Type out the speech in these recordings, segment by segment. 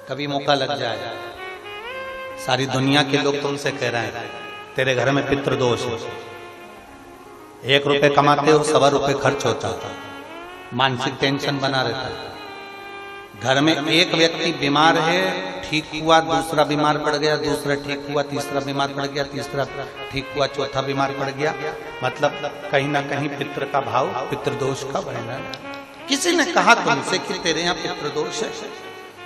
कभी मौका लग जाए, सारी दुनिया के लोग तुमसे कह रहे हैं तेरे घर में पितृदोष है, 1 रुपए कमाते हो 1.25 रुपए खर्च होता है, मानसिक टेंशन बना रहता है। घर में एक व्यक्ति बीमार है, ठीक हुआ, दूसरा बीमार पड़ गया, दूसरा ठीक हुआ, तीसरा बीमार पड़ गया, तीसरा ठीक हुआ, चौथा बीमार पड़ गया। मतलब कहीं ना कहीं पितृ का भाव, पितृदोष का वर्णन। किसी ने कहा तुमसे कि तेरे यहाँ पितृदोष है,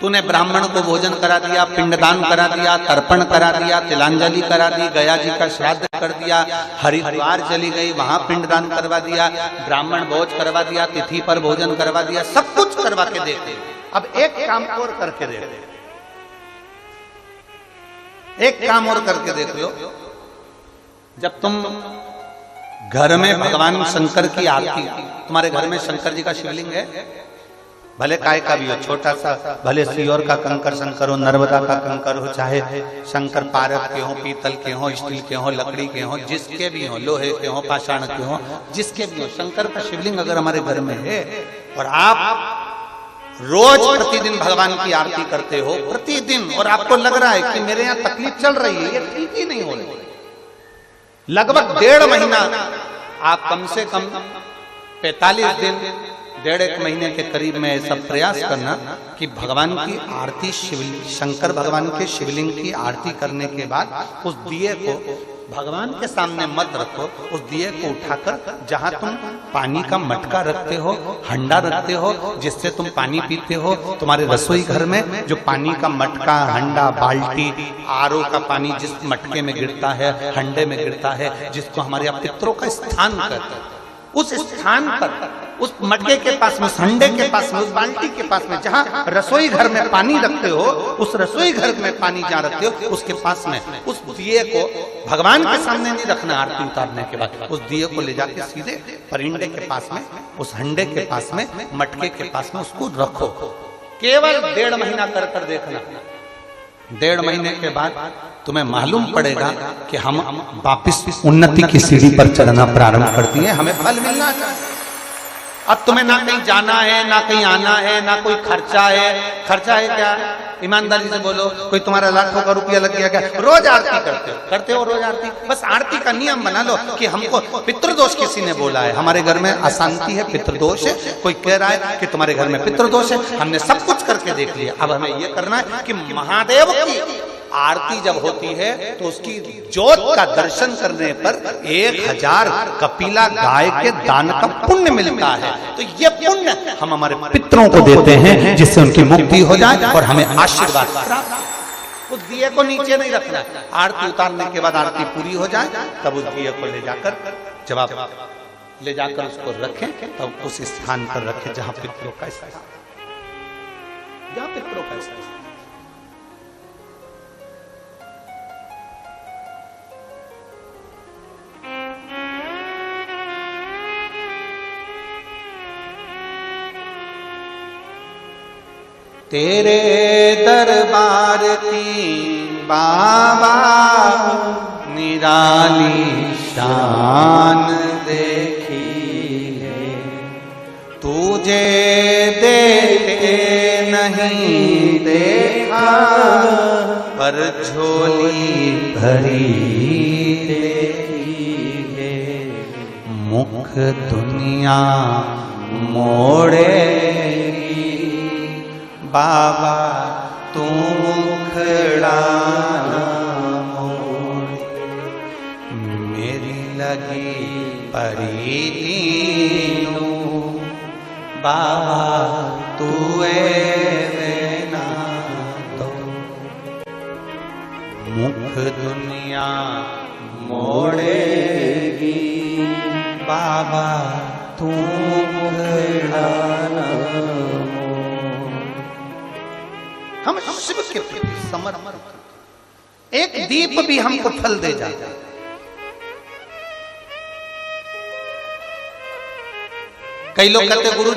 तूने ब्राह्मण को भोजन करा दिया, पिंडदान करा दिया, तर्पण करा दिया, तिलांजलि करा दी, गया जी का श्राद्ध कर दिया, हरिद्वार चली गई, वहां पिंडदान करवा दिया, ब्राह्मण भोज करवा दिया, तिथि पर भोजन करवा दिया, सब कुछ करवा के देते। अब एक काम और करके देख, एक काम और करके देख लो। जब तुम घर में भगवान शंकर की आरती, तुम्हारे घर में शंकर जी का शिवलिंग है, भले काय का भी हो, छोटा सा, भले सियोर का कंकर शंकर हो, नर्मदा का कंकर हो, चाहे शंकर पारद के हो, पीतल के हो, स्टील के हो, लकड़ी के हो, जिसके भी हो, लोहे के हो, पाषाण के हो, जिसके भी हो, शंकर का शिवलिंग अगर हमारे घर में है और आप रोज प्रतिदिन भगवान की आरती करते हो, प्रतिदिन, और आपको लग रहा है कि मेरे यहाँ तकलीफ चल रही है, ये ठीक ही नहीं हो रही, लगभग 1.5 महीना आप कम से कम 45 दिन, 1.5 महीने के करीब में ऐसा प्रयास करना कि भगवान की आरती, शंकर भगवान के शिवलिंग की आरती करने के बाद उस दिए को भगवान के सामने मत रखो, उस दिए को उठाकर जहां तुम पानी का मटका रखते हो, हंडा रखते हो, जिससे तुम पानी पीते हो, तुम्हारे रसोई घर में जो पानी का मटका, हंडा, बाल्टी, आरओ का पानी जिस मटके में गिरता है, हंडे में गिरता है, जिसको हमारे यहाँ पितरों का स्थान कहते हैं, उस स्थान पर, उस मटके के पास में, हंडे के पास में, उस बाल्टी के पास में, जहां रसोई घर में पानी रखते हो, उस रसोई घर में पानी जहां रखते हो, उसके पास में उस दिए को भगवान के सामने नहीं रखना। आरती उतारने के बाद उस दिए को ले जाके सीधे परिंडे के पास में, उस हंडे के पास में, मटके के पास में उसको रखो। केवल 1.5 महीना कर कर देखना। 1.5 महीने के बाद तुम्हें मालूम पड़ेगा कि हम वापिस उन्नति की सीढ़ी पर चढ़ना प्रारंभ कर दिए, हमें फल मिलना चाहिए। अब तुम्हें ना कहीं जाना है, ना कहीं आना है, ना कोई खर्चा है। खर्चा है क्या? ईमानदारी से बोलो, कोई तुम्हारा लाखों का रुपया लग गया क्या? रोज आरती करते हो रोज आरती। बस आरती का नियम बना लो कि हमको पितृदोष किसी ने बोला है, हमारे घर में अशांति है, पितृदोष है, कोई कह रहा है कि तुम्हारे घर में पितृदोष है, हमने सब कुछ करके देख लिया। अब हमें ये करना है कि महादेव की आरती जब होती है तो उसकी ज्योत का दर्शन करने पर 1000 कपिला गाय के दान का पुण्य मिलता है। तो ये पुण्य हम हमारे पितरों को देते हैं, जिससे उनकी मुक्ति हो जाए और हमें आशीर्वाद प्राप्त। उस दिए को नीचे नहीं रखना, आरती उतारने के बाद आरती पूरी हो जाए तब उस दिए को ले जाकर, जब आप ले जाकर उसको रखें तब उस स्थान पर रखें जहां पितरों का स्थान, जहां पितरों का स्थान। तेरे दरबार की बाबा निराली शान देखी है, तुझे देखे नहीं देखा पर झोली भरी देखी है। मुख दुनिया मोड़े बाबा तू मुखड़ा मोड़, मेरी लगी परीती बाबा तू ना तो। मुख दुनिया मोड़ेगी बाबा तू मुखड़ा हम शिव के प्रति समर्पित, एक दीप भी हमको फल दे जाता। कई लोग कहते गुरु